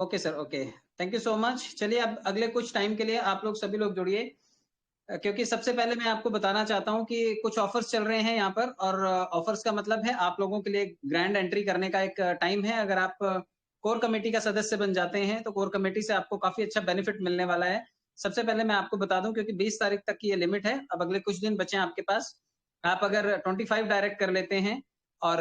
Okay sir, okay. Thank you so much. चलिए अब अगले कुछ टाइम के लिए आप लोग सभी लोग जुड़िए, क्योंकि सबसे पहले मैं आपको बताना चाहता हूँ कि कुछ ऑफर्स चल रहे हैं यहाँ पर, और ऑफर्स का मतलब है आप लोगों के लिए ग्रैंड एंट्री करने का एक टाइम है। अगर आप कोर कमेटी का सदस्य बन जाते हैं तो कोर कमेटी से आपको काफी अच्छा बेनिफिट मिलने वाला है। सबसे पहले मैं आपको बता दूं, क्योंकि 20 तारीख तक की ये लिमिट है, अब अगले कुछ दिन बचे हैं आपके पास। आप अगर 25 डायरेक्ट कर लेते हैं और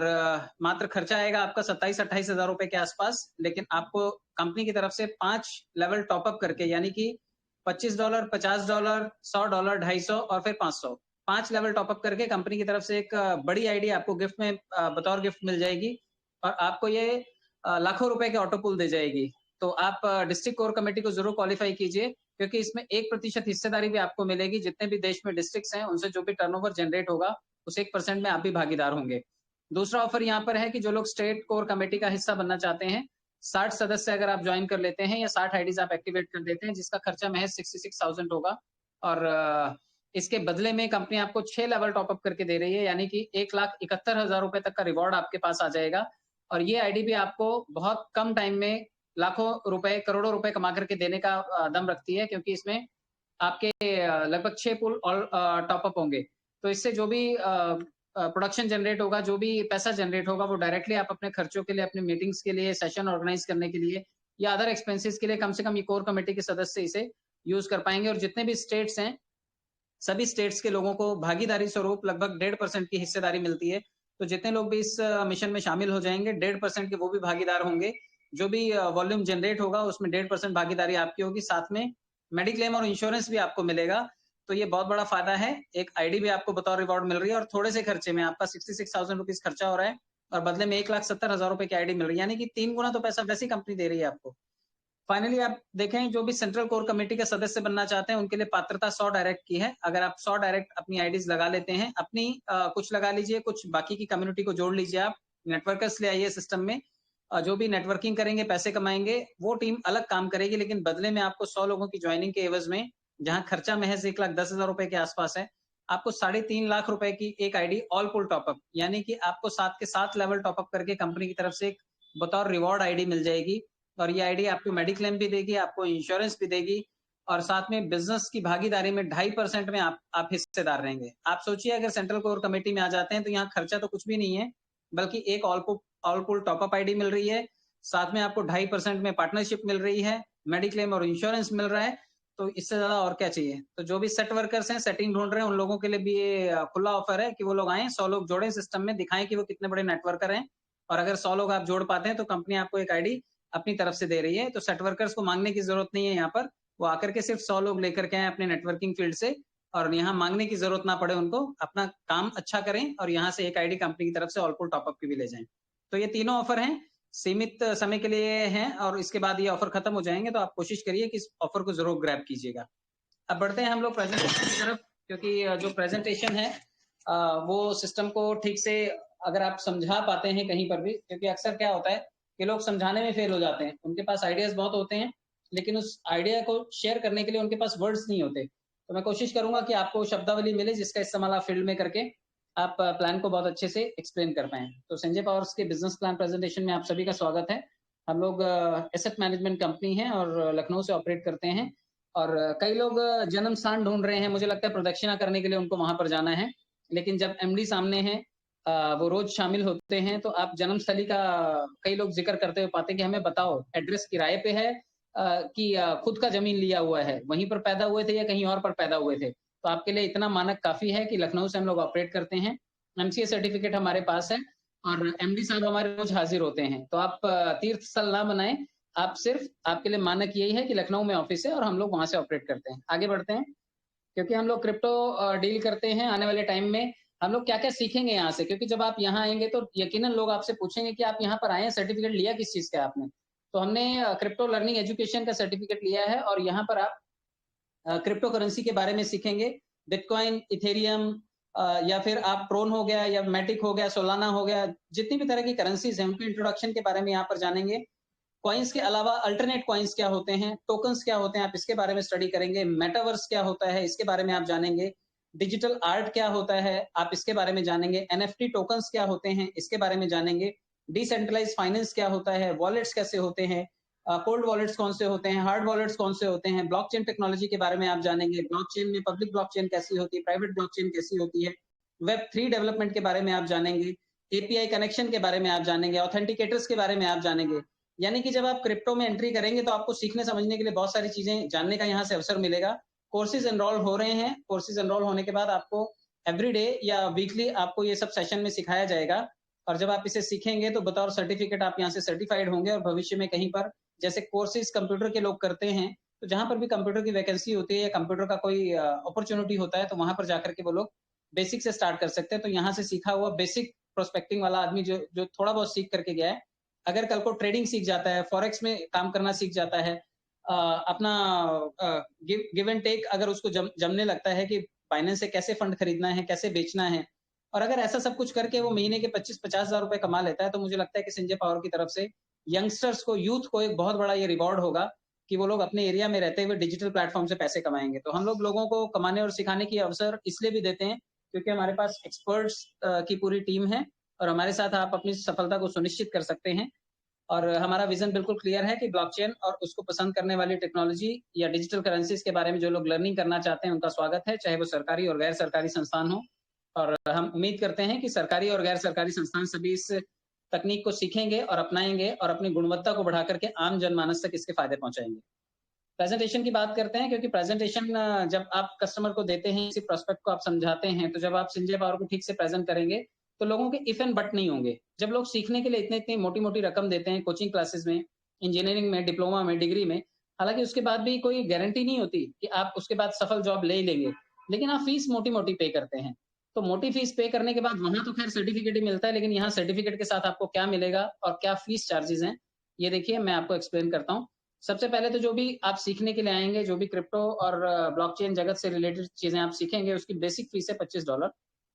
मात्र खर्चा आएगा आपका 27-28 हजार रुपए के आसपास, लेकिन आपको कंपनी की तरफ से 5 लेवल टॉपअप करके, यानी कि $25, $50, $100, 250 और फिर 500, 5 लेवल टॉपअप करके कंपनी की तरफ से एक बड़ी आईडी आपको गिफ्ट में बतौर गिफ्ट मिल जाएगी, और आपको ये लाखों रुपए के ऑटो पुल दे जाएगी। तो आप डिस्ट्रिक्ट कोर कमेटी को जरूर क्वालिफाई कीजिए, क्योंकि इसमें 1% हिस्सेदारी भी आपको मिलेगी। जितने भी देश में डिस्ट्रिक्ट्स हैं उनसे जो भी टर्नओवर जनरेट होगा उस 1% में आप भी भागीदार होंगे। दूसरा ऑफर यहाँ पर है कि जो लोग स्टेट कोर कमेटी का हिस्सा बनना चाहते हैं, 60 सदस्य अगर आप ज्वाइन कर लेते हैं या 60 आईडीज आप एक्टिवेट कर देते हैं, जिसका खर्चा महज 66,000 होगा, और इसके बदले में कंपनी आपको 6 लेवल टॉपअप करके दे रही है, यानी कि 1,71,000 रुपए तक का रिवॉर्ड आपके पास आ जाएगा। और ये आईडी भी आपको बहुत कम टाइम में लाखों रुपए, करोड़ों रुपए कमा करके देने का दम रखती है, क्योंकि इसमें आपके लगभग 6 पुल और टॉपअप होंगे। तो इससे जो भी प्रोडक्शन जनरेट होगा, जो भी पैसा जनरेट होगा, वो डायरेक्टली आप अपने खर्चों के लिए, अपने मीटिंग्स के लिए, सेशन ऑर्गेनाइज करने के लिए या अदर एक्सपेंसेस के लिए कम से कम ये कोर कमेटी के सदस्य इसे यूज कर पाएंगे। और जितने भी स्टेट्स हैं, सभी स्टेट्स के लोगों को भागीदारी स्वरूप लगभग 1.5% की हिस्सेदारी मिलती है। तो जितने लोग भी इस मिशन में शामिल हो जाएंगे, 1.5% के वो भी भागीदार होंगे। जो भी वॉल्यूम जनरेट होगा उसमें 1.5% भागीदारी आपकी होगी। साथ में मेडिक्लेम और इंश्योरेंस भी आपको मिलेगा। तो ये बहुत बड़ा फायदा है। एक आईडी भी आपको बतौर रिवॉर्ड मिल रही है, और थोड़े से खर्चे में आपका 66,000 रुपीज खर्चा हो रहा है, और बदले में 1,70,000 रुपए की आईडी मिल रही है, यानी कि 3 गुना तो पैसा वैसी कंपनी दे रही है आपको। फाइनली आप देखें, जो भी सेंट्रल कोर कमेटी का सदस्य बनना चाहते हैं उनके लिए पात्रता 100 डायरेक्ट की है। अगर आप 100 डायरेक्ट अपनी आईडीज लगा लेते हैं, अपनी कुछ लगा लीजिए, कुछ बाकी की कम्युनिटी को जोड़ लीजिए, आप नेटवर्कर्स ले आइए सिस्टम में। जो भी नेटवर्किंग करेंगे, पैसे कमाएंगे, वो टीम अलग काम करेगी, लेकिन बदले में आपको 100 लोगों की ज्वाइनिंग के एवज में, जहां खर्चा महज 1,10,000 रुपए के आसपास है, आपको 3.5 लाख रुपए की एक आईडी ऑल पुल टॉपअप, यानी कि आपको 7 के 7 लेवल टॉपअप करके कंपनी की तरफ से एक बतौर रिवॉर्ड आईडी मिल जाएगी। और ये आईडी आपको मेडिक्लेम भी देगी, आपको इंश्योरेंस भी देगी, और साथ में बिजनेस की भागीदारी में 2.5% में आप हिस्सेदार रहेंगे। आप सोचिए, अगर सेंट्रल कोर कमेटी में आ जाते हैं तो यहाँ खर्चा तो कुछ भी नहीं है, बल्कि एक ऑल पुल टॉपअप आईडी मिल रही है, साथ में आपको 2.5% में पार्टनरशिप मिल रही है, मेडिक्लेम और इंश्योरेंस मिल रहा है। तो इससे ज्यादा और क्या चाहिए। तो जो भी सेट वर्कर्स हैं, सेटिंग ढूंढ रहे हैं, उन लोगों के लिए भी ये खुला ऑफर है कि वो लोग आए, 100 लोग जोड़े सिस्टम में, दिखाएं कि वो कितने बड़े नेटवर्कर हैं। और अगर 100 लोग आप जोड़ पाते हैं तो कंपनी आपको एक आईडी अपनी तरफ से दे रही है। तो सेट वर्कर्स को मांगने की जरूरत नहीं है यहाँ पर, वो आकर के सिर्फ 100 लोग लेकर के आए अपने नेटवर्किंग फील्ड से, और यहाँ मांगने की जरूरत ना पड़े उनको, अपना काम अच्छा करें और यहाँ से एक आईडी कंपनी की तरफ से ऑल पुल टॉपअप की भी ले जाएं। तो ये तीनों ऑफर हैं, सीमित समय के लिए हैं, और इसके बाद ये ऑफर खत्म हो जाएंगे। तो आप कोशिश करिए कि इस ऑफर को जरूर ग्रैब कीजिएगा। अब बढ़ते हैं हम लोग प्रेजेंटेशन की तरफ, क्योंकि जो प्रेजेंटेशन है वो सिस्टम को ठीक से अगर आप समझा पाते हैं कहीं पर भी, क्योंकि अक्सर क्या होता है कि लोग समझाने में फेल हो जाते हैं, उनके पास आइडियाज बहुत होते हैं, लेकिन उस आइडिया को शेयर करने के लिए उनके पास वर्ड्स नहीं होते। तो मैं कोशिश करूंगा कि आपको शब्दावली मिले, जिसका इस्तेमाल आप फील्ड में करके आप प्लान को बहुत अच्छे से एक्सप्लेन कर पाए। तो संजय पावर्स के बिजनेस प्लान प्रेजेंटेशन में आप सभी का स्वागत है। हम लोग एसेट मैनेजमेंट कंपनी है और लखनऊ से ऑपरेट करते हैं। और कई लोग जन्म स्थान ढूंढ रहे हैं, मुझे लगता है प्रदक्षिणा करने के लिए उनको वहां पर जाना है, लेकिन जब एमडी सामने है, वो रोज शामिल होते हैं, तो आप जन्मस्थली का कई लोग जिक्र करते हुए पाते हैं कि हमें बताओ एड्रेस किराए पे है कि खुद का जमीन लिया हुआ है, वहीं पर पैदा हुए थे या कहीं और पर पैदा हुए थे। तो आपके लिए इतना मानक काफी है कि लखनऊ से हम लोग ऑपरेट करते हैं, एमसीए सर्टिफिकेट हमारे पास है, और एमडी साहब हमारे रोज हाजिर होते हैं। तो आप तीर्थ स्थल ना बनाएं, आप सिर्फ, आपके लिए मानक यही है कि लखनऊ में ऑफिस है और हम लोग वहां से ऑपरेट करते हैं। आगे बढ़ते हैं, क्योंकि हम लोग क्रिप्टो डील करते हैं। आने वाले टाइम में हम लोग क्या क्या सीखेंगे यहाँ से, क्योंकि जब आप यहाँ आएंगे तो यकीनन लोग आपसे पूछेंगे कि आप यहाँ पर आए हैं, सर्टिफिकेट लिया किस चीज का आपने। तो हमने क्रिप्टो लर्निंग एजुकेशन का सर्टिफिकेट लिया है, और यहाँ पर आप क्रिप्टो करेंसी के बारे में सीखेंगे, बिटकॉइन, इथेरियम, या फिर आप प्रोन हो गया, या मैटिक हो गया, सोलाना हो गया, जितनी भी तरह की करेंसीज हैं उनके इंट्रोडक्शन के बारे में यहाँ पर जानेंगे। कॉइन्स के अलावा अल्टरनेट कॉइन्स क्या होते हैं, टोकन्स क्या होते हैं, आप इसके बारे में स्टडी करेंगे। मेटावर्स क्या होता है, इसके बारे में आप जानेंगे। डिजिटल आर्ट क्या होता है, आप इसके बारे में जानेंगे। एनएफटी टोकन्स क्या होते हैं, इसके बारे में जानेंगे। डिसेंट्रलाइज फाइनेंस क्या होता है, वॉलेट्स कैसे होते हैं, कोल्ड वॉलेट्स कौन से होते हैं, हार्ड वॉलेट्स कौन से होते हैं, ब्लॉकचेन टेक्नोलॉजी के बारे में आप जानेंगे, ब्लॉकचेन में पब्लिक ब्लॉकचेन कैसी होती है, प्राइवेट ब्लॉकचेन कैसी होती है, वेब 3 डेवलपमेंट के बारे में आप जानेंगे, एपीआई कनेक्शन के बारे में आप जानेंगे, ऑथेंटिकेटर्स के बारे में आप जानेंगे। यानी कि जब आप क्रिप्टो में एंट्री करेंगे तो आपको सीखने समझने के लिए बहुत सारी चीजें जानने का यहाँ से अवसर मिलेगा। कोर्सेज एनरोल हो रहे हैं, कोर्सेज एनरोल होने के बाद आपको एवरी डे या वीकली आपको ये सब सेशन में सिखाया जाएगा और जब आप इसे सीखेंगे तो बतौर सर्टिफिकेट आप यहाँ से सर्टिफाइड होंगे और भविष्य में कहीं पर जैसे कोर्सेज कंप्यूटर के लोग करते हैं, तो जहाँ पर भी कंप्यूटर की वैकेंसी होती है या कंप्यूटर का कोई अपॉर्चुनिटी होता है, तो वहां पर जाकर के वो लोग बेसिक से स्टार्ट कर सकते हैं। तो यहाँ से सीखा हुआ बेसिक प्रोस्पेक्टिंग वाला आदमी जो जो थोड़ा बहुत सीख करके गया है, अगर कल को ट्रेडिंग सीख जाता है, फॉरेक्स में काम करना सीख जाता है, अपना गिव एंड टेक अगर उसको जमने लगता है कि फाइनेंस से कैसे फंड खरीदना है, कैसे बेचना है, और अगर ऐसा सब कुछ करके वो महीने के 25-50 हजार रुपए कमा लेता है, तो मुझे लगता है कि संजय पावर की तरफ से यंगस्टर्स को, यूथ को एक बहुत बड़ा ये रिवॉर्ड होगा कि वो लोग अपने एरिया में रहते हुए डिजिटल प्लेटफॉर्म से पैसे कमाएंगे। तो हम लोगों को कमाने और सिखाने की अवसर इसलिए भी देते हैं क्योंकि हमारे पास एक्सपर्ट्स की पूरी टीम है और हमारे साथ आप अपनी सफलता को सुनिश्चित कर सकते हैं। और हमारा विजन बिल्कुल क्लियर है कि ब्लॉकचेन और उसको पसंद करने वाली टेक्नोलॉजी या डिजिटल करेंसीज के बारे में जो लोग लर्निंग करना चाहते हैं उनका स्वागत है, चाहे वो सरकारी और गैर सरकारी संस्थान हो। और हम उम्मीद करते हैं कि सरकारी और गैर सरकारी संस्थान सभी इस तकनीक को सीखेंगे और अपनाएंगे और अपनी गुणवत्ता को बढ़ा करके आम जनमानस तक इसके फायदे पहुंचाएंगे। प्रेजेंटेशन की बात करते हैं क्योंकि प्रेजेंटेशन जब आप कस्टमर को देते हैं, किसी प्रोस्पेक्ट को आप समझाते हैं, तो जब आप संजय पावर को ठीक से प्रेजेंट करेंगे तो लोगों के इफ एंड बट नहीं होंगे। जब लोग सीखने के लिए इतनी इतनी मोटी मोटी रकम देते हैं कोचिंग क्लासेस में, इंजीनियरिंग में, डिप्लोमा में, डिग्री में, हालांकि उसके बाद भी कोई गारंटी नहीं होती कि आप उसके बाद सफल जॉब ले ही लेंगे, लेकिन आप फीस मोटी मोटी पे करते हैं। तो मोटी फीस पे करने के बाद वहां तो खैर सर्टिफिकेट ही मिलता है, लेकिन यहाँ सर्टिफिकेट के साथ आपको क्या मिलेगा और क्या फीस चार्जेस हैं, ये देखिए मैं आपको एक्सप्लेन करता हूँ। सबसे पहले तो जो भी आप सीखने के लिए आएंगे, जो भी क्रिप्टो और ब्लॉकचेन जगत से रिलेटेड चीजें आप सीखेंगे, उसकी बेसिक फीस है $25।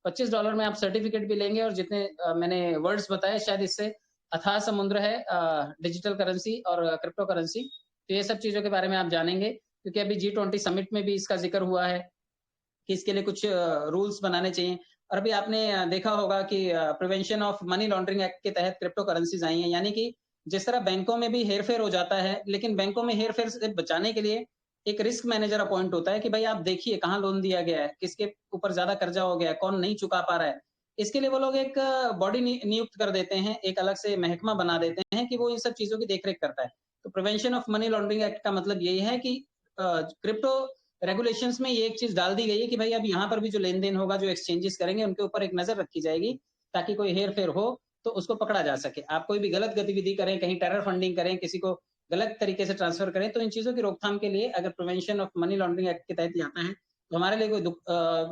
$25 में आप सर्टिफिकेट भी लेंगे और जितने मैंने वर्ड्स बताए, शायद इससे अथाह समुद्र है डिजिटल करेंसी और क्रिप्टो करेंसी। तो ये सब चीजों के बारे में आप जानेंगे क्योंकि अभी G20 समिट में भी इसका जिक्र हुआ है कि इसके लिए कुछ रूल्स बनाने चाहिए। और अभी आपने देखा होगा कि prevention of money laundering act के तहत क्रिप्टो करेंसीज आई हैं, यानी कि जिस तरह बैंकों में भी हेरफेर हो जाता है, लेकिन बैंकों में हेरफेर से बचाने के लिए एक रिस्क मैनेजर अपॉइंट होता है कि भाई आप देखिए कहाँ लोन दिया गया है, किसके ऊपर ज्यादा कर्जा हो गया है, कौन नहीं चुका पा रहा है। इसके लिए वो लोग एक बॉडी नियुक्त कर देते हैं, एक अलग से महकमा बना देते हैं कि वो इन सब चीजों की देखरेख करता है। तो prevention of money laundering act का मतलब यही है कि क्रिप्टो रेगुलेशंस में ये एक चीज डाल दी गई है कि भाई अब यहाँ पर भी जो लेन देन होगा, जो एक्सचेंजेस करेंगे, उनके ऊपर एक नजर रखी जाएगी ताकि कोई हेर फेर हो तो उसको पकड़ा जा सके। आप कोई भी गलत गतिविधि करें, कहीं टेरर फंडिंग करें, किसी को गलत तरीके से ट्रांसफर करें, तो इन चीजों की रोकथाम के लिए अगर prevention of money laundering act के तहत आता है तो हमारे लिए कोई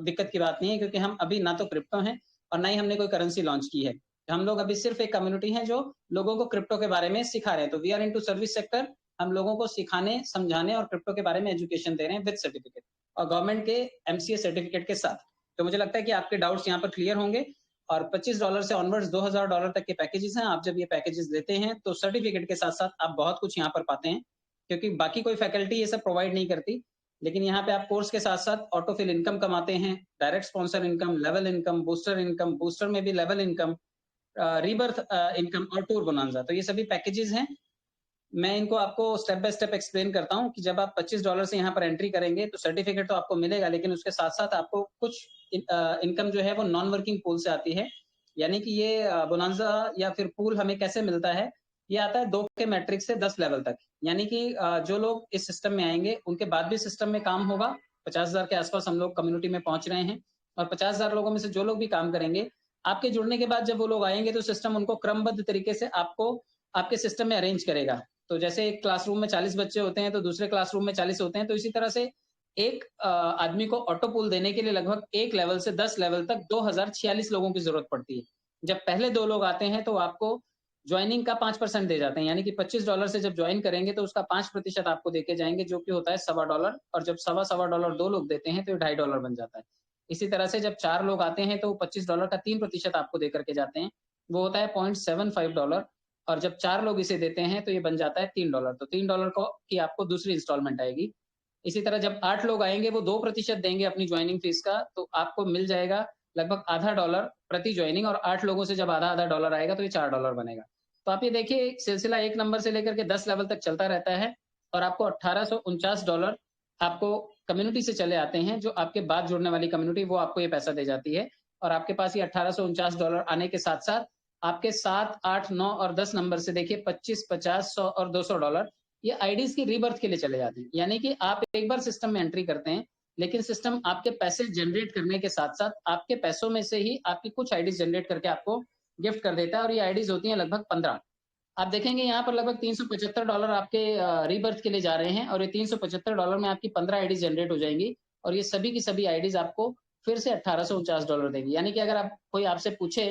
दिक्कत की बात नहीं है, क्योंकि हम अभी ना तो क्रिप्टो हैं और ना ही हमने कोई करेंसी लॉन्च की है। हम लोग अभी सिर्फ एक कम्युनिटी है जो लोगों को क्रिप्टो के बारे में सिखा रहे हैं। तो we are into service sector, हम लोगों को सिखाने, समझाने और क्रिप्टो के बारे में एजुकेशन दे रहे हैं विद सर्टिफिकेट और गवर्नमेंट के एमसीए सर्टिफिकेट के साथ। तो मुझे लगता है कि आपके डाउट्स यहाँ पर क्लियर होंगे। और $25 से ऑनवर्ड्स $2000 तक के पैकेजेस हैं। आप जब ये पैकेजेस लेते हैं तो सर्टिफिकेट के साथ साथ आप बहुत कुछ यहाँ पर पाते हैं, क्योंकि बाकी कोई फैकल्टी ये सब प्रोवाइड नहीं करती। लेकिन यहाँ पे आप कोर्स के साथ साथ ऑटोफिल इनकम कमाते हैं, direct sponsor income, level income, booster में भी लेवल इनकम, रीबर्थ इनकम और टूर बोनांजा। तो ये सभी पैकेजेस हैं। मैं इनको आपको स्टेप बाय स्टेप एक्सप्लेन करता हूँ कि जब आप $25 से यहाँ पर एंट्री करेंगे तो सर्टिफिकेट तो आपको मिलेगा, लेकिन उसके साथ साथ आपको कुछ इनकम जो है वो नॉन वर्किंग पूल से आती है। यानी कि ये बोनांजा या फिर पूल हमें कैसे मिलता है, ये आता है 2 के मैट्रिक्स से 10 लेवल तक। यानी कि जो लोग इस सिस्टम में आएंगे उनके बाद भी सिस्टम में काम होगा। 50,000 के आसपास हम लोग कम्युनिटी में पहुंच रहे हैं और 50,000 लोगों में से जो लोग भी काम करेंगे, आपके जुड़ने के बाद जब वो लोग आएंगे तो सिस्टम उनको क्रमबद्ध तरीके से आपको आपके सिस्टम में अरेंज करेगा। तो जैसे एक क्लासरूम में 40 बच्चे होते हैं तो दूसरे क्लासरूम में 40 होते हैं, तो इसी तरह से एक आदमी को ऑटो पूल देने के लिए लगभग 1 लेवल से 10 लेवल तक 2046 लोगों की जरूरत पड़ती है। जब पहले 2 लोग आते हैं तो आपको ज्वाइनिंग का 5% दे जाते हैं, यानी कि $25 से जब ज्वाइन करेंगे तो उसका 5% आपको देके जाएंगे, जो कि होता है $1.25। और जब $1.25 2 लोग देते हैं तो $2.50 बन जाता है। इसी तरह से जब 4 लोग आते हैं तो $25 का 3% आपको दे करके जाते हैं, वो होता है $0.75। और जब 4 लोग इसे देते हैं तो ये बन जाता है $3। तो $3 को की आपको दूसरी इंस्टॉलमेंट आएगी। इसी तरह जब 8 लोग आएंगे वो 2% देंगे अपनी ज्वाइनिंग फीस का, तो आपको मिल जाएगा लगभग आधा डॉलर प्रति ज्वाइनिंग। और 8 लोगों से जब आधा आधा डॉलर आएगा तो ये $4 बनेगा। तो आप ये देखिए सिलसिला 1 नंबर से लेकर के 10 लेवल तक चलता रहता है और आपको $1849 आपको कम्युनिटी से चले आते हैं, जो आपके बाद जुड़ने वाली कम्युनिटी वो आपको ये पैसा दे जाती है और आपके पास ये $1849 आने के साथ-साथ आपके 7, 8, 9 और 10 नंबर से देखिए 25, 50, 100 और $200 ये आईडीज़ की रीबर्थ के लिए चले जाते हैं। यानी कि आप एक बार सिस्टम में एंट्री करते हैं, लेकिन सिस्टम आपके पैसे जनरेट करने के साथ-साथ आपके पैसों में से ही आपकी कुछ आईडीज़ जनरेट करके आपको गिफ्ट कर देता है और ये आईडीज़ होती हैं लगभग 15। आप देखेंगे यहाँ पर लगभग $375 आपके रीबर्थ के लिए जा रहे हैं और ये $375 में आपकी 15 आईडी जनरेट हो जाएँगी और ये सभी की सभी आईडीज़ आपको फिर से $1849 देंगी। यानी कि अगर आप कोई आपसे पूछे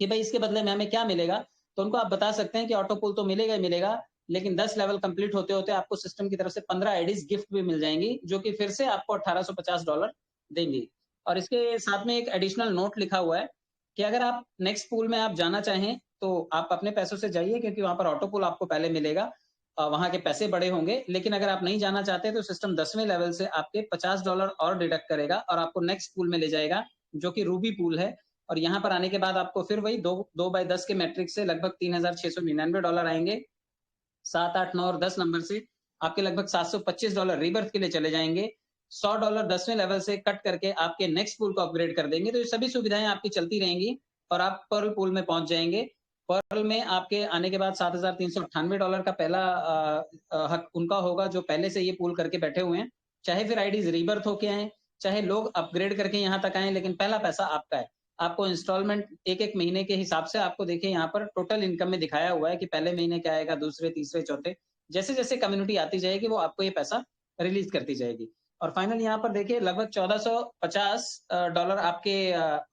कि भाई इसके बदले में हमें क्या मिलेगा? तो उनको आप बता सकते हैं कि ऑटो पुल तो मिलेगा ही मिलेगा, लेकिन 10 लेवल कंप्लीट होते-होते आपको सिस्टम की तरफ से 15 आईडीज़ गिफ्ट भी मिल जाएँगी, जो कि फिर से आपको $1850 देंगी। और इसके साथ में एक एडिशनल नोट लिखा हुआ है कि अगर आप नेक्स्ट पूल में आप जाना चाहें, तो आप अपने पैसों से जाइए क्योंकि वहाँ पर ऑटो पुल आपको पहले मिलेगा। वहाँ के पैसे बड़े होंगे, लेकिन अगर आप नहीं जाना चाहते तो सिस्टम 10वें लेवल से आपके $50 और डिडक्ट करेगा और आपको नेक्स्ट पूल में ले जाएगा, जो कि रूबी पूल है। और यहाँ पर आने के बाद आपको फिर वही 2 बाय 10 के मैट्रिक्स से लगभग $3699 आएँगे। 7, 8, 9 और 10 नंबर से आपके लगभग $725 रीबर्थ के लिए चले जाएँगे। $100 10वें लेवल से कट करके आपके नेक्स्ट पूल को अपग्रेड कर देंगे। तो ये सभी सुविधाएँ आपकी चलती रहेंगी और आप पर्ल पूल में पहुँच जाएँगे। पर्ल में आपके आने के बाद $7398 का पहला हक उनका होगा जो पहले से ये पूल करके बैठे हुए हैं। चाहे फिर आईडीज़ रीबर्थ होके आएँ, चाहे लोग अपग्रेड करके यहाँ तक आएँ, लेकिन पहला पैसा आपका है। आपको इंस्टॉलमेंट 1-1 महीने के हिसाब से आपको देखिए यहाँ पर टोटल इनकम में दिखाया हुआ है कि पहले महीने क्या आएगा, दूसरे, तीसरे, चौथे। जैसे-जैसे कम्युनिटी आती जाएगी, वो आपको ये पैसा रिलीज़ करती जाएगी। और फाइनल यहाँ पर देखिए लगभग $1450 डॉलर आपके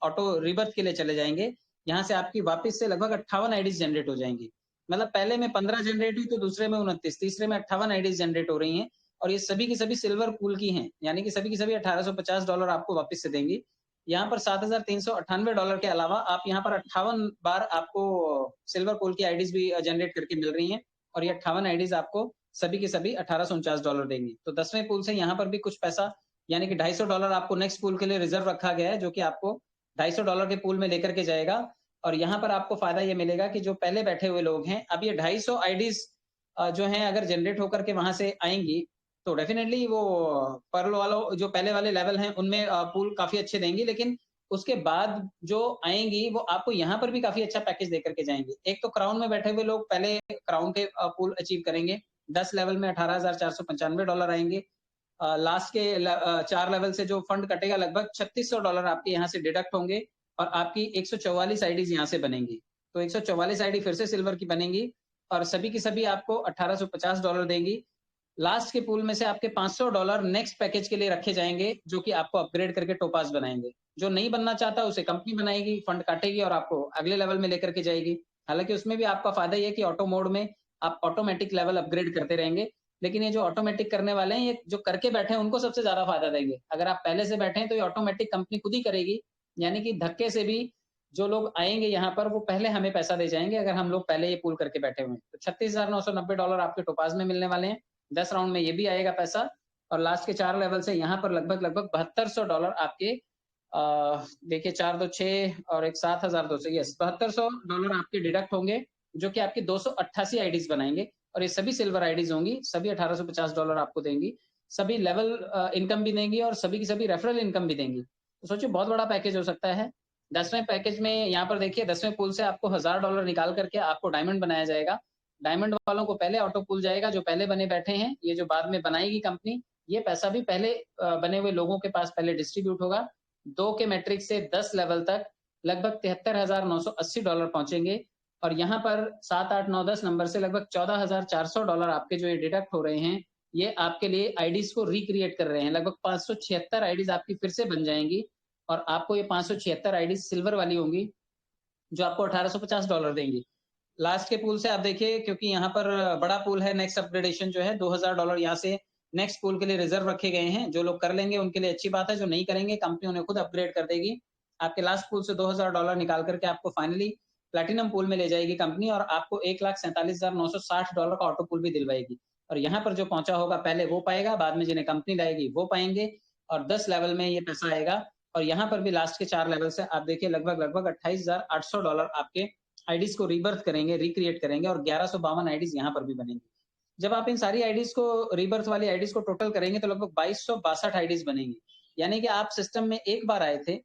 ऑटो रीबर्थ के लिए चले जाएँगे। यहाँ से आपकी वापस से लगभग 58 आईडीज़ जनरेट हो जाएँगी। मतलब पहले में 15 जनरेट हुई, तो दूसरे में 29, तीसरे में 58 आईडीज़ जनरेट हो रही हैं और ये सभी की सभी सिल्वर पूल की हैं। यानी कि सभी की सभी $1850 आपको वापस से देंगी। यहाँ पर $7398 के अलावा आप यहाँ पर 58 बार आपको सिल्वर पूल की आईडीज़ भी जनरेट करके मिल रही हैं और ये 58 आईडीज़ आपको सभी के सभी $1849 देंगी। तो 10वें पूल से यहाँ पर भी कुछ पैसा यानी कि $250 आपको नेक्स्ट पूल के लिए रिज़र्व रखा गया है, जो कि आपको $250 के पूल में लेकर के जाएगा और यहाँ पर आपको फ़ायदा ये मिलेगा कि जो पहले बैठे हुए लोग हैं, अब ये 250 आईडीज़ जो हैं अगर जनरेट होकर के वहाँ से आएँगी, तो डेफ़िनेटली वो पर्ल वालों जो पहले वाले लेवल हैं, उनमें पूल काफ़ी अच्छे देंगी, लेकिन उसके बाद जो आएँगी, वो आपको यहाँ पर भी काफ़ी अच्छा पैकेज देकर के जाएँगी। एक तो क्राउन में बैठे हुए लोग पहले क्राउन के पूल अचीव करेंगे। 10 लेवल में $18,495 आएँगे। लास्ट के 4 लेवल से जो फंड कटेगा लगभग $3600 आपके यहाँ से डिडक्ट होंगे और आपकी 144 आईडीज़ यहाँ से बनेंगी। तो 144 आईडी फिर से सिल्वर की बनेंगी और सभी की सभी आपको $1850 देंगी। लास्ट के पूल में से आपके $500 नेक्स्ट पैकेज के लिए रखे जाएँगे, जो कि आपको अपग्रेड करके टोपाज़ बनाएँगे। जो नहीं बनना चाहता उसे कंपनी बनाएगी, फंड काटेगी और आपको अगले लेवल में लेकर के जाएगी। हालाँकि उसमें भी आपका फ़ायदा ये है कि ऑटो मोड में आप ऑटोमैटिक लेवल अपग्रेड करते रहेंगे। लेकिन ये जो ऑटोमैटिक करने वाले हैं, ये जो करके बैठे हैं उनको सबसे ज़्यादा फ़ायदा देंगे। अगर आप पहले से बैठे हैं तो ये ऑटोमैटिक कंपनी खुद ही करेगी, यानी कि धक्के से भी जो लोग आएँगे यहाँ पर वो पहले हमें पैसा दे जाएँगे अगर हम लोग पहले ये पूल करके बैठे हुए हैं। तो $36,990 आपके टोपाज़ में मिलने वाले हैं। 10 राउंड में ये भी आएगा पैसा और लास्ट के 4 लेवल से यहाँ पर लगभग $7200 आपके देखिए 4 2 6 और एक 7200 यस $7200 आपके डिडक्ट होंगे, जो कि आपकी 288 आईडीज़ बनाएँगे और ये सभी सिल्वर आईडीज़ होंगी, सभी $1850 आपको देंगी। सभी लेवल इनकम भी देंगी और सभी की सभी रेफरल इनकम भी देंगी। तो सोचिए बहुत बड़ा पैकेज हो सकता है। 10वें पैकेज में यहाँ पर देखिए 10वें पूल से आपको $1000 निकाल करके आपको डायमंड बनाया जाएगा। डायमंड वालों को पहले ऑटो पूल जाएगा जो पहले बने बैठे हैं, ये जो बाद में बनाएगी कंपनी, ये पैसा भी पहले बने हुए लोगों के पास पहले डिस्ट्रीब्यूट होगा। 2 के मैट्रिक से 10 लेवल तक लगभग $73,980 पहुँचेंगे और यहाँ पर 7, 8, 9, 10 नंबर से लगभग $14,400 आपके जो ये डिडक्ट हो रहे हैं, ये आपके लिए आईडीज़ को रिक्रिएट कर रहे हैं। लगभग 576 आईडीज़ आपकी फिर से बन जाएँगी और आपको ये 576 आईडीज़ सिल्वर वाली होंगी, जो आपको $1850 देंगी। लास्ट के पूल से आप देखिए क्योंकि यहाँ पर बड़ा पूल है, नेक्स्ट अपग्रेडेशन जो है $2000 यहाँ से नेक्स्ट पूल के लिए रिजर्व रखे गए हैं। जो लोग कर लेंगे उनके लिए अच्छी बात है, जो नहीं करेंगे कंपनी उन्हें खुद अपग्रेड कर देगी। आपके लास्ट पूल से $2000 निकाल करके आपको फाइनली प्लैटिनम पूल में ले जाएगी कंपनी और आपको $1,47,960 का ऑटो पूल भी दिलवाएगी। और यहाँ पर जो पहुँचा होगा पहले वो पाएगा, बाद में जिन्हें कंपनी लाएगी वो पाएँगे और 10 लेवल में ये पैसा आएगा और यहाँ पर भी लास्ट के 4 लेवल से आप देखिए लगभग $28,800 आपके आईडीज को रीबर्थ करेंगे, रिक्रिएट करेंगे और 1152 आईडीज यहाँ पर भी बनेंगी। जब आप इन सारी आईडीज को रीबर्थ वाली आईडीज को टोटल करेंगे तो लगभग 2262 आईडीज बनेंगी। यानी कि आप सिस्टम में एक बार आए थे,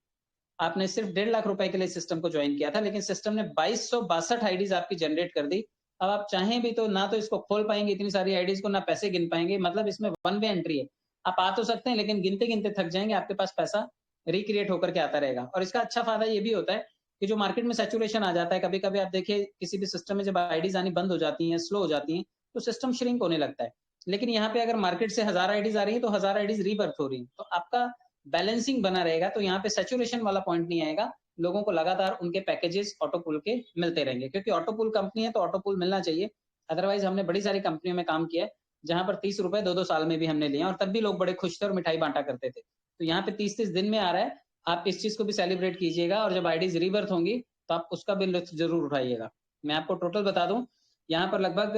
आपने सिर्फ 1.5 लाख रुपए के लिए सिस्टम को ज्वाइन किया था, लेकिन सिस्टम ने 2262 आईडीज आपकी जनरेट कर दी। अब आप चाहें भी तो ना तो इसको खोल पाएंगे इतनी सारी आईडीज को, ना पैसे गिन पाएंगे। मतलब इसमें वन वे एंट्री है। आप आ तो सकते हैं लेकिन गिनते गिनते थक जाएंगे, आपके पास पैसा रिक्रिएट होकर के आता रहेगा। और इसका अच्छा फायदा ये भी होता है कि जो मार्केट में सैचुरेशन आ जाता है, कभी कभी आप देखिए किसी भी सिस्टम में जब आईडीज आनी बंद हो जाती हैं, स्लो हो जाती हैं, तो सिस्टम श्रिंक होने लगता है। लेकिन यहाँ पे अगर मार्केट से 1000 आईडीज आ रही है तो 1000 आईडीज रीबर्थ हो रही है, तो आपका बैलेंसिंग बना रहेगा। तो यहाँ पे सैचुरेशन वाला पॉइंट नहीं आएगा। लोगों को लगातार उनके पैकेजेस ऑटोपूल के मिलते रहेंगे, क्योंकि ऑटोपूल कंपनी है तो ऑटोपूल मिलना चाहिए। अदरवाइज हमने बड़ी सारी कंपनियों में काम किया है जहां पर 30 रुपए 2-2 साल में भी हमने लिए और तब भी लोग बड़े खुश थे और मिठाई बांटा करते थे। तो यहाँ पे 30-30 दिन में आ रहा है, आप इस चीज को भी सेलिब्रेट कीजिएगा और जब आईडीज रीबर्थ होंगी तो आप उसका भी लुत्फ जरूर उठाइएगा। मैं आपको टोटल बता दूं, यहाँ पर लगभग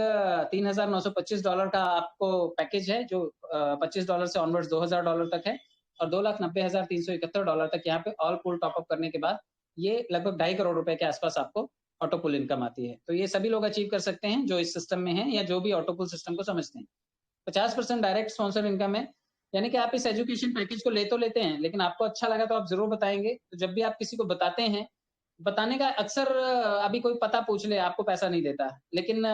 $3,925 का आपको पैकेज है, जो $25 से ऑनवर्ड्स $2,000 तक है और $2,90,371 तक यहाँ पे ऑल पूल टॉपअप करने के बाद ये लगभग 2.5 करोड़ रुपए के आसपास आपको ऑटोपूल इनकम आती है। तो ये सभी लोग अचीव कर सकते हैं जो इस सिस्टम में हैं या जो भी ऑटोपूल सिस्टम को समझते हैं। 50% डायरेक्ट स्पॉन्सर इनकम है, यानी कि आप इस एजुकेशन पैकेज को ले तो लेते हैं, लेकिन आपको अच्छा लगा तो आप जरूर बताएंगे। तो जब भी आप किसी को बताते हैं, बताने का अक्सर अभी कोई पता पूछ ले आपको पैसा नहीं देता, लेकिन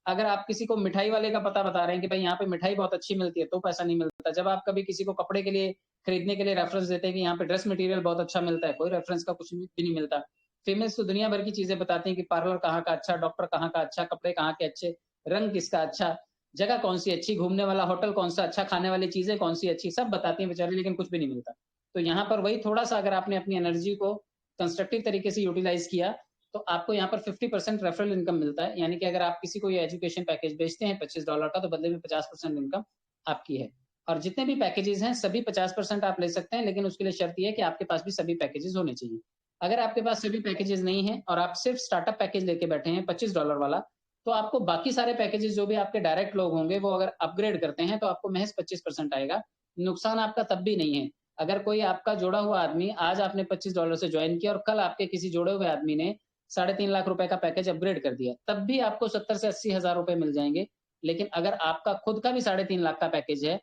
अगर आप किसी को मिठाई वाले का पता बता रहे हैं कि भाई यहाँ पे मिठाई बहुत अच्छी मिलती है तो पैसा नहीं मिलता। जब आप कभी किसी को कपड़े के लिए खरीदने के लिए रेफरेंस देते हैं कि यहाँ पे ड्रेस मटेरियल बहुत अच्छा मिलता है, कोई रेफरेंस का कुछ भी नहीं मिलता। फीमेल्स तो दुनिया भर की चीजें बताती हैं कि पार्लर कहाँ का अच्छा, डॉक्टर कहाँ का अच्छा, कपड़े कहाँ के अच्छे, रंग किसका अच्छा, जगह कौन सी अच्छी, घूमने वाला होटल कौन सा अच्छा, खाने वाली चीजें कौन सी अच्छी, सब बताती हैं बेचारी, लेकिन कुछ भी नहीं मिलता। तो यहाँ पर वही थोड़ा सा अगर आपने अपनी एनर्जी को कंस्ट्रक्टिव तरीके से यूटिलाइज किया तो आपको यहाँ पर 50% रेफरल इनकम मिलता है। यानी कि अगर आप किसी को ये एजुकेशन पैकेज बेचते हैं $25 का, तो बदले में 50% इनकम आपकी है। और जितने भी पैकेजेस हैं सभी 50% आप ले सकते हैं, लेकिन उसके लिए शर्त यह है कि आपके पास भी सभी पैकेजेस होने चाहिए। अगर आपके पास सभी पैकेजेस नहीं है और आप सिर्फ स्टार्टअप पैकेज लेके बैठे हैं $25 वाला, तो आपको बाकी सारे पैकेजेस जो भी आपके डायरेक्ट लोग होंगे वो अगर अपग्रेड करते हैं तो आपको महज 25% आएगा। नुकसान आपका तब भी नहीं है। अगर कोई आपका जोड़ा हुआ आदमी, आज आपने $25 से ज्वाइन किया और कल आपके किसी जोड़े हुए आदमी ने 3.5 लाख रुपए का पैकेज अपग्रेड कर दिया, तब भी आपको 70 से 80 हजार रुपए मिल जाएंगे। लेकिन अगर आपका खुद का भी 3.5 लाख का पैकेज है,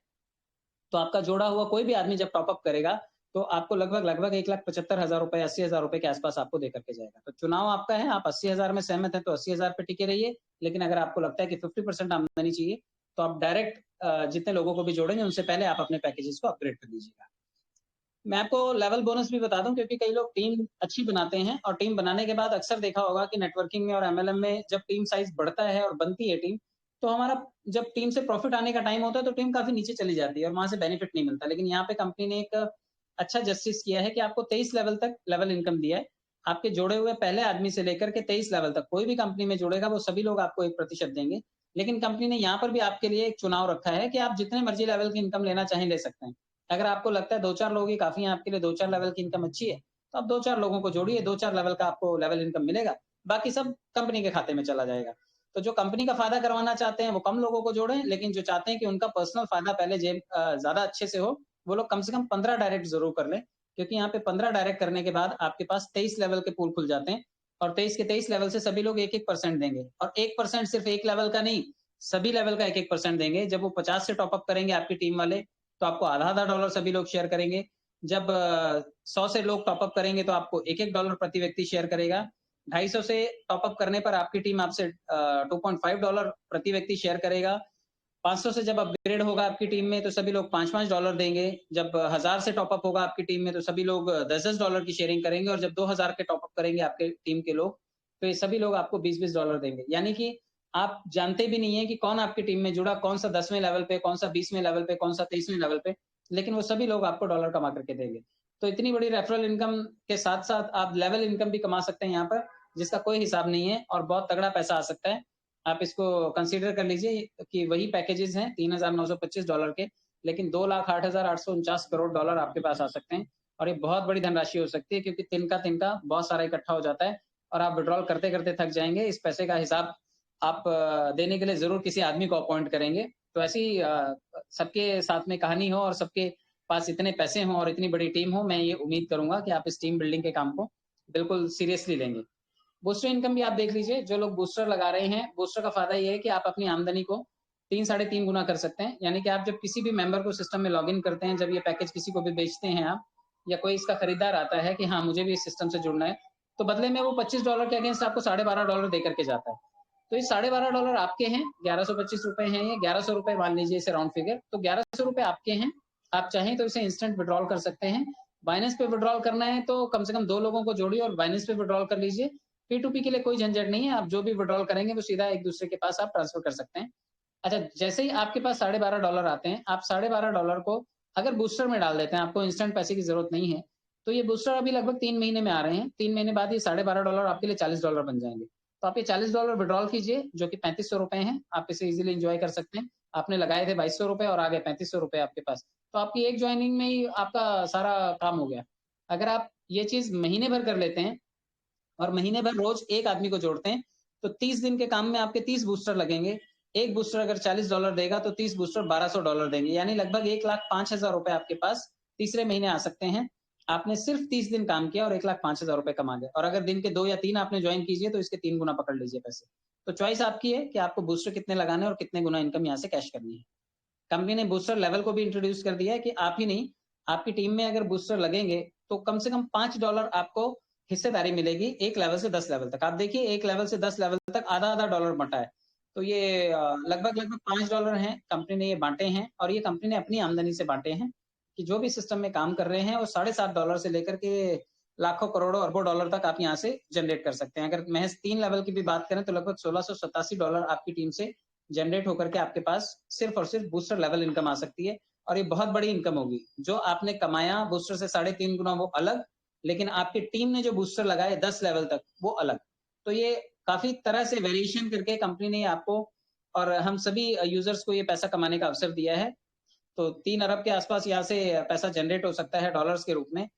तो आपका जोड़ा हुआ कोई भी आदमी जब टॉपअप करेगा तो आपको लगभग 1,75,000 रुपए, 80,000 रुपए के आसपास आपको दे करके जाएगा। तो चुनाव आपका है, आप 80,000 में सहमत है तो 80,000 पे टिके रहिए। लेकिन अगर आपको लगता है कि 50% आमदनी चाहिए तो आप डायरेक्ट जितने लोगों को भी जोड़ेंगे उनसे पहले आप अपने पैकेजेस को अपग्रेड कर लीजिएगा। मैं आपको लेवल बोनस भी बता दूं, क्योंकि कई लोग टीम अच्छी बनाते हैं और टीम बनाने के बाद अक्सर देखा होगा कि नेटवर्किंग में और एमएलएम में जब टीम साइज बढ़ता है और बनती है टीम, तो हमारा जब टीम से प्रॉफिट आने का टाइम होता है तो टीम काफी नीचे चली जाती है और वहां से बेनिफिट नहीं मिलता। लेकिन यहाँ पे कंपनी ने एक अच्छा जस्टिस किया है कि आपको 23 लेवल तक लेवल इनकम दिया है। आपके जोड़े हुए पहले आदमी से लेकर के 23 लेवल तक कोई भी कंपनी में जुड़ेगा वो सभी लोग आपको 1% देंगे। लेकिन कंपनी ने यहाँ पर भी आपके लिए एक चुनाव रखा है कि आप जितने मर्जी लेवल की इनकम लेना चाहें ले सकते हैं। अगर आपको लगता है 2-4 लोग ही काफ़ी हैं आपके लिए, 2-4 लेवल की इनकम अच्छी है, तो आप 2-4 लोगों को जोड़िए, 2-4 लेवल का आपको लेवल इनकम मिलेगा, बाकी सब कंपनी के खाते में चला जाएगा। तो जो कंपनी का फ़ायदा करवाना चाहते हैं, वो कम लोगों को जोड़ें, लेकिन जो चाहते हैं कि उनका पर्सनल फ़ायदा पहले ज़्यादा अच्छे से हो, वो लोग कम से कम 15 डायरेक्ट ज़रूर कर लें, क्योंकि यहाँ पे 15 डायरेक्ट करने के बाद आपके पास 23 लेवल के पूल खुल जाते हैं और 23 के 23 लेवल से सभी लोग 1-1% देंगे और 1% सिर्फ एक लेवल का नहीं, सभी लेवल का 1-1% देंगे। जब वो 50 से टॉप अप करेंगे आपकी टीम वाले, तो आपको आधा-आधा डॉलर सभी लोग शेयर करेंगे। जब 100 से लोग टॉप अप करेंगे तो आपको $1-1 प्रति व्यक्ति शेयर करेगा। 250 से टॉप अप करने पर आपकी टीम आपसे $2.5 प्रति व्यक्ति शेयर करेगा। 500 से जब अपग्रेड होगा आपकी टीम में तो सभी लोग $5-5 देंगे। जब 1000 से टॉप अप होगा आपकी टीम में तो सभी लोग $10-10 की शेयरिंग करेंगे और जब 2000 के टॉप अप करेंगे आपके टीम के लोग, तो ये सभी लोग आपको $20-20 देंगे। यानी कि आप जानते भी नहीं है कि कौन आपकी टीम में जुड़ा, कौन सा 10वें लेवल पे, कौन सा 20वें लेवल पे, कौन सा 23वें लेवल पे, लेकिन वो सभी लोग आपको डॉलर कमा करके देंगे। तो इतनी बड़ी रेफरल इनकम के साथ-साथ आप लेवल इनकम भी कमा सकते हैं यहाँ पर, जिसका कोई हिसाब नहीं है और बहुत तगड़ा पैसा आ सकता है। आप इसको कंसीडर कर लीजिए कि वही पैकेजेस हैं $3,925 के, लेकिन 2,08,849 करोड़ डॉलर आपके पास आ सकते हैं और ये बहुत बड़ी धनराशि हो सकती है, क्योंकि तिनका-तिनका बहुत सारा इकट्ठा हो जाता है और आप विड्रॉल करते-करते थक जाएँगे। इस पैसे का हिसाब आप देने के लिए ज़रूर किसी आदमी को अपॉइंट करेंगे। तो ऐसी सबके साथ में कहानी हो और सबके पास इतने पैसे हों और इतनी बड़ी टीम हो, मैं ये उम्मीद करूँगा कि आप इस टीम बिल्डिंग के काम को बिल्कुल सीरियसली लेंगे। बूस्टर इनकम भी आप देख लीजिए, जो लोग बूस्टर लगा रहे हैं, बूस्टर का फ़ायदा ये है कि आप अपनी आमदनी को 3 साढ़े 3 गुना कर सकते हैं। यानी कि आप जब किसी भी मेंबर को सिस्टम में लॉगिन करते हैं, जब ये पैकेज किसी को भी बेचते हैं आप, या कोई इसका खरीदार आता है कि हाँ, मुझे भी इस सिस्टम से जुड़ना है, तो बदले में वो $25 के अगेंस्ट आपको $12.5 दे करके जाता है। तो ये $12.5 आपके हैं, ₹1125 हैं ये, ₹1100 मान लीजिए इसे राउंड फिगर, तो ₹1100 आपके हैं। आप चाहें तो इसे इंस्टेंट विथड्रॉल कर सकते हैं। बाइनेंस पे विथड्रॉल करना है तो कम से कम 2 लोगों को जोड़िए और बाइनेंस पे विथड्रॉल कर लीजिए। P2P के लिए कोई झंझट नहीं है, आप जो भी विथड्रॉल करेंगे वो सीधा एक-दूसरे के पास आप ट्रांसफर कर सकते हैं। अच्छा, जैसे ही आपके पास $12.5 आते हैं, आप $12.5 को अगर बूस्टर में डाल देते हैं, आपको इंस्टेंट पैसे की ज़रूरत नहीं है, तो ये बूस्टर अभी लगभग 3 महीने में आ रहे हैं। 3 महीने बाद ये $12.5 आपके लिए $40 बन जाएँगे। तो आप ये $40 विथड्रॉल कीजिए, जो कि ₹3500 हैं, आप इसे ईज़िली एन्जॉय कर सकते हैं। आपने लगाए थे ₹2200 और आ गए ₹3500 आपके पास। तो आपकी एक जॉइनिंग में ही आपका सारा काम हो गया। अगर आप ये चीज़ महीने भर कर लेते हैं और महीने भर रोज़ एक आदमी को जोड़ते हैं, तो 30 दिन के काम में आपके 30 बूस्टर लगेंगे। एक बूस्टर अगर $40 देगा, तो 30 बूस्टर $1200 देंगे, यानी लगभग ₹1,05,000 आपके पास तीसरे महीने आ सकते हैं। आपने सिर्फ 30 दिन काम किया और ₹1,05,000 कमा गए, और अगर दिन के 2 या 3 आपने जॉइन कीजिए, तो इसके 3 गुना पकड़ लीजिए पैसे। तो चॉइस आपकी है कि आपको बूस्टर कितने लगाने हैं और कितने गुना इनकम यहाँ से कैश करनी है। कंपनी ने बूस्टर लेवल को भी इंट्रोड्यूस कर दिया है कि आप ही नहीं, आपकी टीम में अगर बूस्टर लगेंगे, तो कम से कम $5 आपको हिस्सेदारी मिलेगी 1 लेवल से 10 लेवल तक। आप देखिए 1 लेवल से 10 लेवल तक आधा-आधा डॉलर बँटा है। तो ये लगभग-लगभग $5 हैं, कंपनी ने ये बाँटे हैं, और ये कंपनी ने अपनी आमदनी से बाँटे हैं, कि जो भी सिस्टम में काम कर रहे हैं, वो $7.5 से लेकर के लाखों, करोड़ों, अरबों डॉलर तक आप यहाँ से जनरेट कर सकते हैं। अगर महज़ 3 लेवल की भी बात करें, तो लगभग $1687 आपकी टीम से जनरेट होकर के आपके पास सिर्फ और सिर्फ बूस्टर लेवल इनकम आ सकती है, और ये बहुत बड़ी इनकम होगी। जो आपने कमाया बूस्टर से साढ़े 3 गुना वो अलग, लेकिन आपकी टीम ने जो बूस्टर लगाए 10 लेवल तक वो अलग। तो ये काफ़ी तरह से वेरिएशन करके कंपनी ने आपको और हम सभी यूज़र्स को ये पैसा कमाने का अवसर दिया है। तो 3 अरब के आसपास यहाँ से पैसा जनरेट हो सकता है डॉलर्स के रूप में,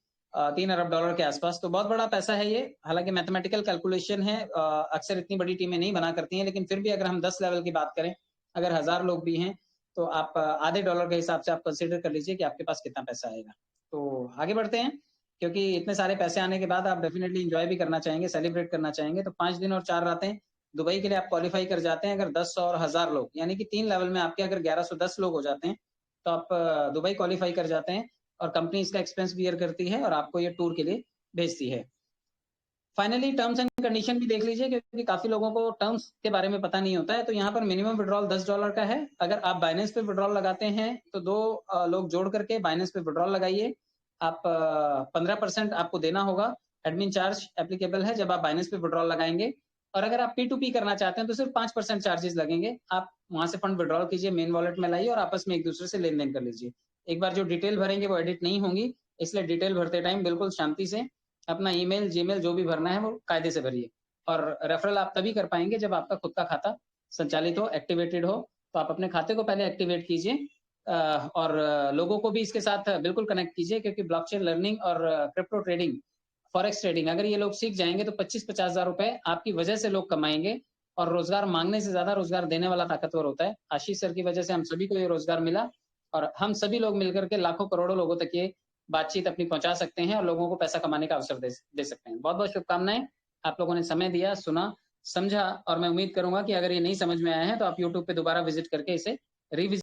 3 अरब डॉलर के आसपास। तो बहुत बड़ा पैसा है ये, हालाँकि मैथमेटिकल कैलकुलेशन है, अक्सर इतनी बड़ी टीमें नहीं बना करती हैं, लेकिन फिर भी अगर हम 10 लेवल की बात करें, अगर 1000 लोग भी हैं, तो आप आधे डॉलर के हिसाब से आप कंसीडर कर लीजिए कि आपके पास कितना पैसा आएगा। तो आगे बढ़ते हैं, क्योंकि इतने सारे पैसे आने के बाद आप डेफ़िनिटली एन्जॉय भी करना चाहेंगे, सेलिब्रेट करना चाहेंगे, तो 5 दिन और 4 रातें दुबई के लिए आप क्वालीफाई कर जाते हैं, अगर 10 और 1000 लोग, यानी कि 3 लेवल में आपके अगर 1110 लोग हो जाते हैं, तो आप दुबई क्वालीफाई कर जाते हैं, और कंपनी इसका एक्सपेंस बियर करती है और आपको ये टूर के लिए भेजती है। फाइनली टर्म्स एंड कंडीशन भी देख लीजिए, क्योंकि काफ़ी लोगों को टर्म्स के बारे में पता नहीं होता है। तो यहाँ पर मिनिमम विथड्रॉल $10 का है। अगर आप बाइनेंस पे विथड्रॉल लगाते हैं, तो 2 लोग जोड़ करके बाइनेंस पे विथड्रॉल लगाइए। आप 15% आपको देना होगा। एडमिन चार्ज एप्लीकेबल है जब आप बाइनेंस पे विथड्रॉल लगाएँगे, और अगर आप P2P करना चाहते हैं, तो सिर्फ 5% चार्जेज़ लगेंगे। आप वहाँ से फंड विथड्रॉल कीजिए, मेन वॉलेट में लाइए और आपस में एक-दूसरे से लेन-देन कर लीजिए। एक बार जो डिटेल भरेंगे वो एडिट नहीं होंगी, इसलिए डिटेल भरते टाइम बिल्कुल शांति से अपना ईमेल, जीमेल जो भी भरना है वो कायदे से भरिए। और रेफरल आप तभी कर पाएँगे जब आपका खुद का खाता संचालित हो, एक्टिवेटेड हो। तो आप अपने खाते को पहले एक्टिवेट कीजिए, और लोगों को भी इसके साथ बिल्कुल कनेक्ट कीजिए, क्योंकि ब्लॉकचेन लर्निंग और क्रिप्टो ट्रेडिंग, फॉरेक्स ट्रेडिंग अगर ये लोग सीख जाएँगे, तो 25-50 हज़ार रुपए आपकी वजह से लोग कमाएँगे, और रोज़गार माँगने से ज़्यादा रोज़गार देने वाला ताकतवर होता है। आशीष सर की वजह से हम सभी को ये रोज़गार मिला, और हम सभी लोग मिलकर के लाखों करोड़ों लोगों तक ये बातचीत अपनी पहुँचा सकते हैं और लोगों को पैसा कमाने का अवसर दे सकते हैं। बहुत-बहुत शुभकामनाएँ। आप लोगों ने समय दिया, सुना, समझा, और मैं उम्मीद करूँगा कि अगर ये नहीं समझ में आया है, तो आप यूट्यूब पे दोबारा विज़िट करके इसे रिविज़िट